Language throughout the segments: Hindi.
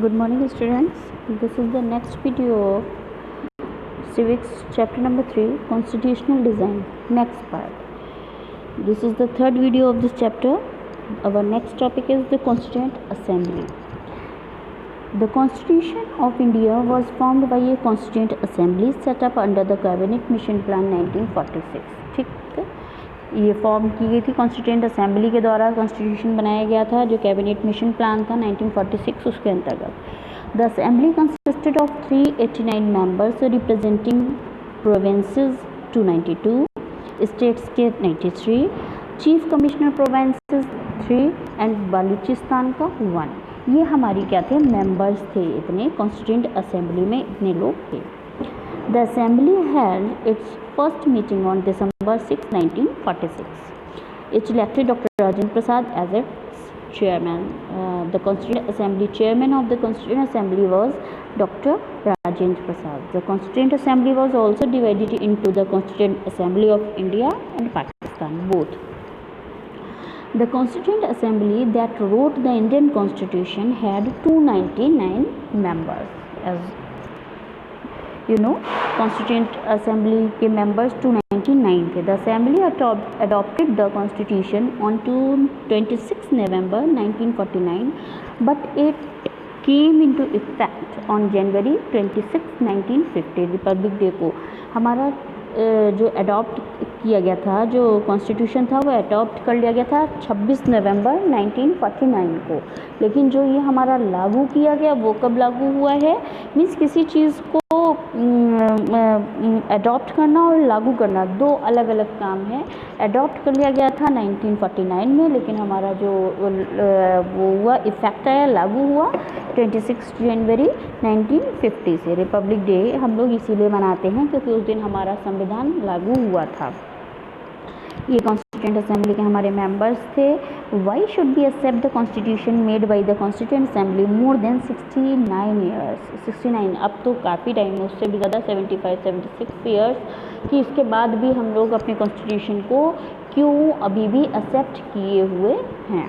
Good morning students. This is the next video of civics chapter number 3 constitutional design, next part. This is the third video of this chapter. Our next topic is the Constituent Assembly. The Constitution of India was formed by a Constituent Assembly set up under the Cabinet Mission Plan 1946. ठीक है, ये फॉर्म की गई थी कॉन्स्टिट्यूएंट असेंबली के द्वारा कॉन्स्टिट्यूशन बनाया गया था जो कैबिनेट मिशन प्लान था 1946 उसके अंतर्गत। The assembly consisted of 389 members representing provinces 292, states के 93, chief commissioner provinces 3 and Balochistan का 1। ये हमारी क्या थे, मेंबर्स थे, इतने कॉन्स्टिट्यूएंट असेंबली में इतने लोग थे। The Assembly held its first meeting on December 6, 1946. It elected Dr. Rajendra Prasad as its chairman. The Constituent Assembly chairman of the Constituent Assembly was Dr. Rajendra Prasad. The Constituent Assembly was also divided into the Constituent Assembly of India and Pakistan, both. The Constituent Assembly that wrote the Indian Constitution had 299 members. As you know, Constituent Assembly के members 299 थे. The Assembly adopted the Constitution on 26 November 1949, but it came into effect on January 26, 1950, Republic Day को। हमारा जो अडॉप्ट किया गया था, जो कॉन्स्टिट्यूशन था वो अडॉप्ट कर लिया गया था 26 नवंबर 1949 को, लेकिन जो ये हमारा लागू किया गया वो कब लागू हुआ है, मीन्स किसी चीज़ को अडॉप्ट करना और लागू करना दो अलग अलग काम है। अडॉप्ट कर लिया गया था 1949 में, लेकिन हमारा जो वो हुआ इफ़ेक्ट आया, लागू हुआ 26 जनवरी 1950 से। रिपब्लिक डे हम लोग इसीलिए मनाते हैं क्योंकि उस दिन हमारा संविधान लागू हुआ था। ये कॉन्स्टिट्यूएंट असेंबली के हमारे मेंबर्स थे। Why should be accept the constitution made by the constituent assembly more than 69 years, 69 अब तो काफ़ी टाइम है, उससे भी ज़्यादा 75-76 ईयर्स कि इसके बाद भी हम लोग अपने कॉन्स्टिट्यूशन को क्यों अभी भी एक्सेप्ट किए हुए हैं।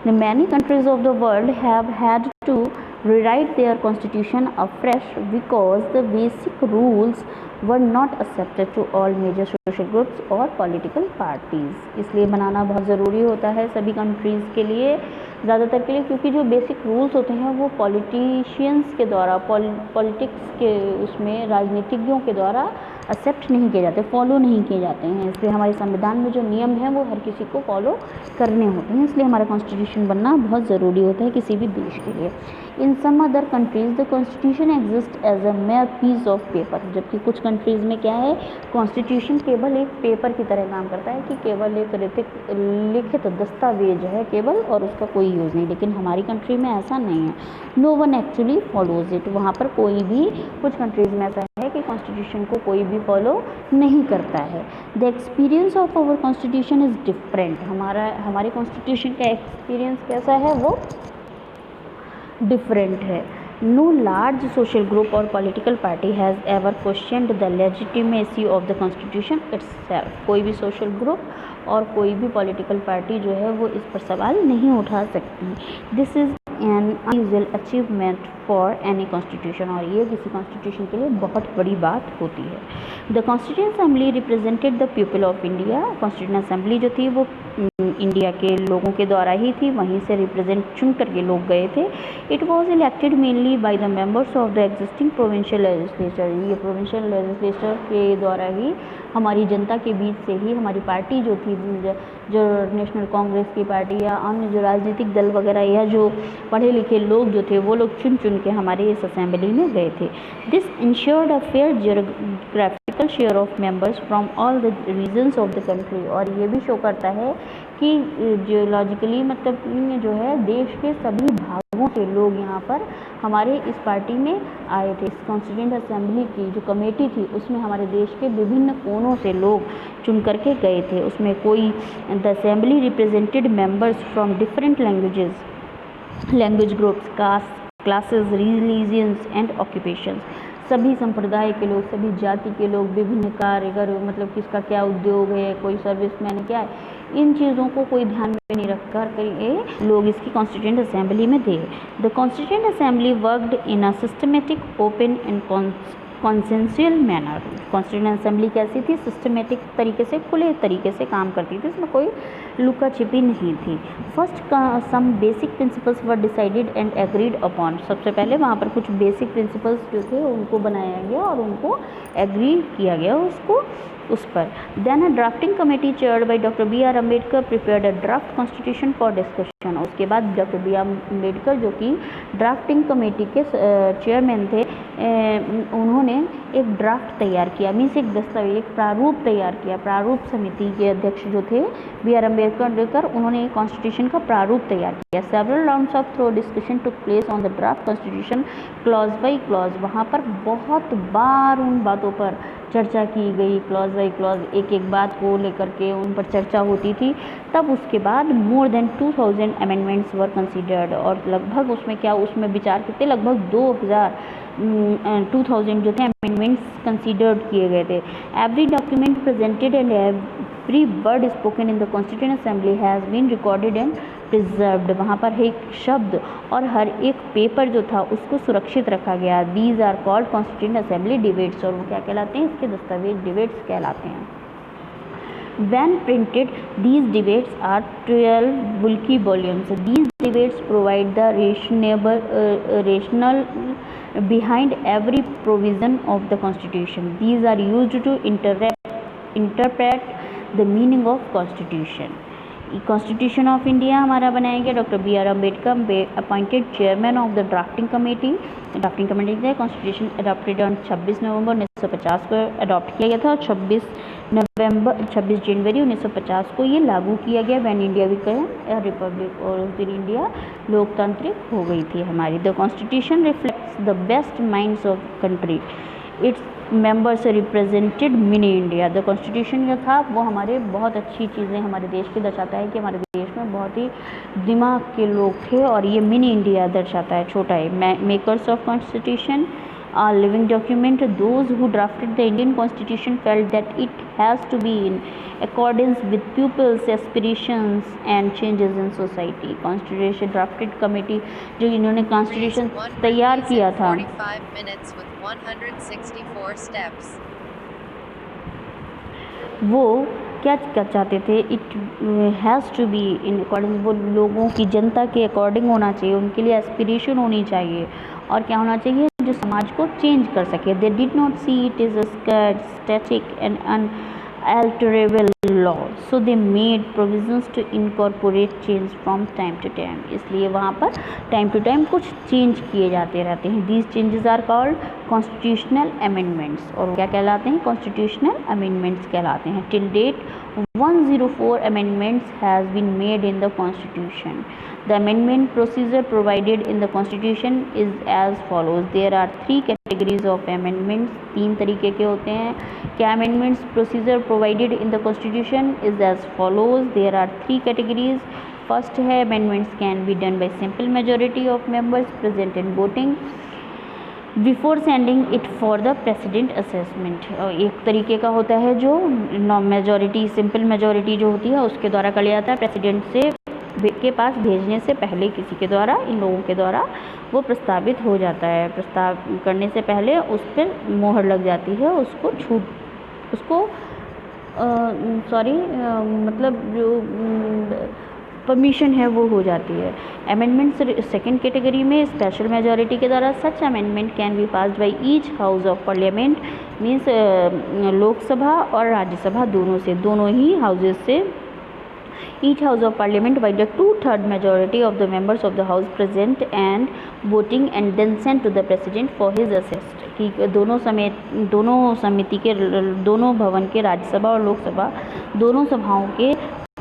The many countries of the world have had to rewrite their constitution afresh because the basic rules were not accepted to all major social groups or political parties. इसलिए बनाना बहुत ज़रूरी होता है सभी कंट्रीज़ के लिए, ज़्यादातर के लिए, क्योंकि जो बेसिक रूल्स होते हैं वो पॉलिटिशियंस के द्वारा, पॉलिटिक्स के उसमें राजनीतिज्ञों के द्वारा एक्सेप्ट नहीं किए जाते, फॉलो नहीं किए जाते हैं। इसलिए हमारे संविधान में जो नियम हैं वो हर किसी को फॉलो करने होते हैं, इसलिए हमारा कॉन्स्टिट्यूशन बनना बहुत ज़रूरी होता है किसी भी देश के लिए। In some other countries the constitution exist as a mere piece of paper, जबकि कुछ कंट्रीज़ में क्या है, कॉन्स्टिट्यूशन केवल एक पेपर की तरह काम करता है कि केवल एक लिखित दस्तावेज है केवल, और उसका कोई यूज़ नहीं। लेकिन हमारी कंट्री में ऐसा नहीं है, no one actually follows it. वहाँ पर कोई भी, कुछ कंट्रीज़ में ऐसा है कि कॉन्स्टिट्यूशन को कोई भी फॉलो नहीं करता है। The experience of our constitution is different. हमारे कॉन्स्टिट्यूशन का एक्सपीरियंस कैसा है, वो डिफरेंट है। नो लार्ज सोशल ग्रुप और political party has ever questioned the legitimacy of the constitution itself. कोई भी सोशल ग्रुप और कोई भी पॉलिटिकल पार्टी जो है वो इस पर सवाल नहीं उठा सकती। This is an unusual achievement for any constitution, और ये किसी कॉन्स्टिट्यूशन के लिए बहुत बड़ी बात होती है। The constituent assembly represented the people of India. Constituent assembly जो थी वो इंडिया के लोगों के द्वारा ही थी, वहीं से रिप्रेजेंट चुन करके लोग गए थे। It was elected mainly by the members of the existing provincial legislature. ये प्रोविंशियल लेजिस्लेचर के द्वारा ही, हमारी जनता के बीच से ही हमारी पार्टी जो थी, जो नेशनल कांग्रेस की पार्टी या अन्य जो राजनीतिक दल वगैरह या जो पढ़े लिखे लोग जो थे वो लोग चुन चुन के हमारे इस असेंबली में गए थे। This ensured a fair geographical share of members from all the regions of the country, और ये भी शो करता है कि जियोलॉजिकली मतलब जो है देश के सभी भागों से लोग यहाँ पर हमारे इस पार्टी में आए थे। इस कॉन्स्टिट्यूएंट असेंबली की जो कमेटी थी उसमें हमारे देश के विभिन्न कोनों से लोग चुन करके गए थे। उसमें कोई the assembly represented members from different language groups, caste, classes, religions and occupations. सभी संप्रदाय के लोग, सभी जाति के लोग, विभिन्न कारीगर, मतलब किसका क्या उद्योग है, कोई सर्विसमैन क्या है, इन चीज़ों को कोई ध्यान में नहीं रखकर लोग इसकी कॉन्स्टिट्यूएंट असेंबली में थे। The constituent assembly worked in a systematic, open and consensual manner. Constituent assembly कैसी थी? सिस्टमेटिक तरीके से, खुले तरीके से काम करती थी, इसमें कोई लुका छिपी नहीं थी। First some basic principles were decided and agreed upon. सबसे पहले वहाँ पर कुछ बेसिक प्रिंसिपल्स जो थे उनको बनाया गया और उनको एग्री किया गया उस पर। Then a drafting committee chaired by doctor B R Ambedkar prepared a draft constitution for discussion. उसके बाद डॉक्टर बी आर अम्बेडकर जो कि ड्राफ्टिंग कमेटी के चेयरमैन थे, उन्होंने एक ड्राफ्ट तैयार किया, मीन्स एक दस्तावेज, एक प्रारूप तैयार किया। प्रारूप समिति के अध्यक्ष जो थे बी आर अम्बेडकर, उन्होंने एक कॉन्स्टिट्यूशन का प्रारूप तैयार किया। Several rounds of through discussion took place on the draft constitution clause by clause. वहाँ पर बहुत बार उन बातों पर चर्चा की गई, क्लॉज बाई क्लॉज, एक एक बात को लेकर के उन पर चर्चा होती थी। तब उसके बाद मोर देन 2000 अमेंडमेंट्स वर कंसीडर्ड, और लगभग उसमें विचार कितने, लगभग 2000 जो थे अमेंडमेंट्स कंसीडर्ड किए गए थे। Every document presented and every word spoken in the constituent assembly has been recorded and preserved. वहाँ पर एक शब्द और हर एक पेपर जो था उसको सुरक्षित रखा गया। These are called constituent assembly debates, और वो क्या कहलाते हैं? इसके दस्तावेज डिबेट्स कहलाते हैं। When printed, these debates are 12 bulky volumes. These debates provide the rationale behind every provision of the Constitution. These are used to interpret the meaning of Constitution. Constitution of India हमारा बनाया गया। Doctor B R Ambedkar appointed chairman of the drafting committee. Drafting committee से कॉन्स्टिट्यूशन अडॉप्टेड ऑन 26 नवंबर 1950 को अडॉप्ट किया गया था और 26 जनवरी 1950 को ये लागू किया गया। When India became a republic, और उस दिन इंडिया लोकतांत्रिक हो गई थी हमारी। The constitution reflects the best minds of country, its members represented mini India. The constitution जो था वो हमारे बहुत अच्छी चीज़ें हमारे देश की दर्शाता है कि हमारे देश में बहुत ही दिमाग के लोग थे, और ये मिनी इंडिया दर्शाता है, छोटा है। Makers of constitution are living document. Those who drafted the Indian Constitution felt that it has to be in accordance with people's aspirations and changes in society. Constitution drafted committee जो इन्होंने Constitution तैयार किया था, 45 minutes with 164 steps. वो क्या चाहते थे? It has to be in according, वो लोगों की, जनता के अकॉर्डिंग होना चाहिए, उनके लिए एस्पिरेशन होनी चाहिए, और क्या होना चाहिए? जो समाज को चेंज कर सके। They did not see it is a static and unalterable law, so they made provisions to incorporate change from time to time. इसलिए वहाँ पर टाइम टू टाइम कुछ चेंज किए जाते रहते हैं। These changes are called constitutional amendments, और क्या कहलाते हैं? कॉन्स्टिट्यूशनल अमेंडमेंट्स कहलाते हैं। Till date 104 amendments has been made in the Constitution. The amendment procedure provided in the Constitution is as follows. There are 3 categories of amendments. 3 तरीके के होते हैं। क्या amendments procedure provided in the Constitution is as follows. There are 3 categories. First है amendments can be done by simple majority of members present and voting before sending it for the president assessment. एक तरीके का होता है जो मेजॉरिटी, सिंपल मेजॉरिटी जो होती है उसके द्वारा कर लिया जाता है, प्रेसिडेंट से के पास भेजने से पहले किसी के द्वारा, इन लोगों के द्वारा वो प्रस्तावित हो जाता है। प्रस्ताव करने से पहले उस पर मोहर लग जाती है, मतलब जो परमिशन है वो हो जाती है। अमेंडमेंट सेकंड कैटेगरी में स्पेशल मेजॉरिटी के द्वारा such amendment can be passed by each house of parliament, means Lok Sabha और राज्यसभा दोनों ही हाउसेज से, each house of parliament by the 2/3 majority of the members of the house present and voting and then sent to the president for his assessed। कि दोनों समिति के, दोनों भवन के, राज्यसभा और लोकसभा दोनों सभाओं के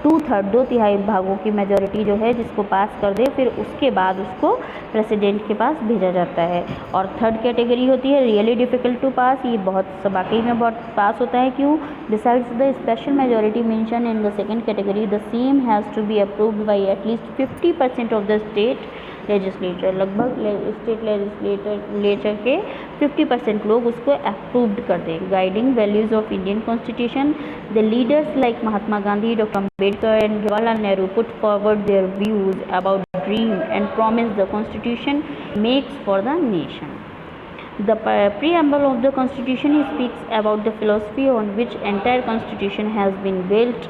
2/3 2/3 भागों की मेजॉरिटी जो है जिसको पास कर दे, फिर उसके बाद उसको प्रेसिडेंट के पास भेजा जाता है। और थर्ड कैटेगरी होती है रियली डिफ़िकल्ट टू पास, ये बहुत वाकई में बहुत पास होता है। क्यों? Besides the special majority mention in the second category the same has to be approved by at least 50% of the state legislature, लगभग स्टेट लेजिस्लेचर के 50% लोग उसको अप्रूव्ड कर दें। Guiding values of Indian constitution, the leaders like Mahatma Gandhi, doctor Ambedkar and Jawaharlal Nehru put forward their views about dream and promise the constitution makes for the nation. The preamble of the Constitution speaks about the philosophy on which entire Constitution has been built.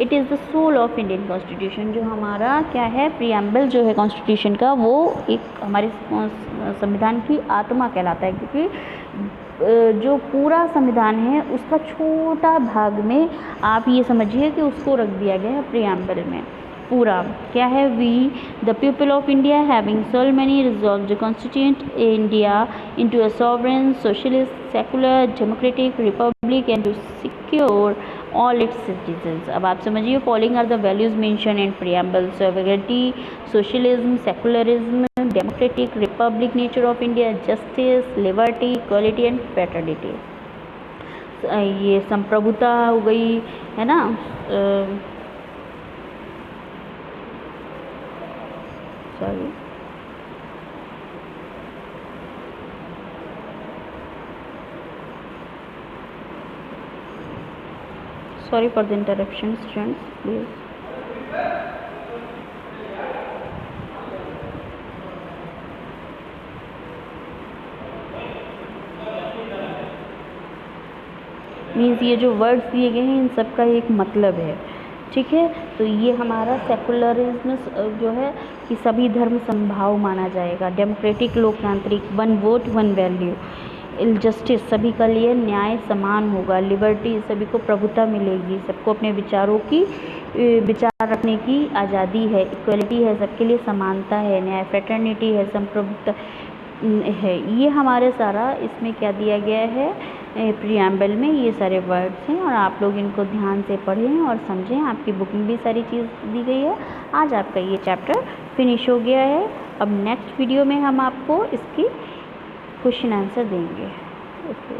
It is the soul of Indian Constitution. जो हमारा क्या है, preamble जो है Constitution का, वो एक हमारे संविधान की आत्मा कहलाता है, क्योंकि जो पूरा संविधान है उसका छोटा भाग में आप ये समझिए कि उसको रख दिया गया है preamble में. पूरा क्या है, we the people of India having solemnly resolve to constitute India into a sovereign socialist secular democratic republic and to secure all its citizens. अब आप समझिए, following are the values mention in preamble: sovereignty, socialism, secularism, democratic republic nature of India, justice, liberty, equality and fraternity. ये संप्रभुता हो गई है ना, sorry for the interruption, students, please. Means ये जो वर्ड्स दिए गए हैं इन सब का एक मतलब है, ठीक है. तो ये हमारा सेकुलरिज्म जो है कि सभी धर्म संभाव माना जाएगा, डेमोक्रेटिक लोकतांत्रिक, one vote one value, justice सभी का लिए न्याय समान होगा, लिबर्टी सभी को प्रभुता मिलेगी, सबको अपने विचारों की विचार रखने की आज़ादी है, इक्वलिटी है, सबके लिए समानता है, न्याय, फ्रेटर्निटी है, संप्रभुता है. ये हमारे सारा इसमें क्या दिया गया है प्रीएम्बल में, ये सारे वर्ड्स हैं और आप लोग इनको ध्यान से पढ़ें और समझें. आपकी बुक में भी सारी चीज़ दी गई है. आज आपका ये चैप्टर फिनिश हो गया है. अब नेक्स्ट वीडियो में हम आपको इसकी क्वेश्चन आंसर देंगे. ओके.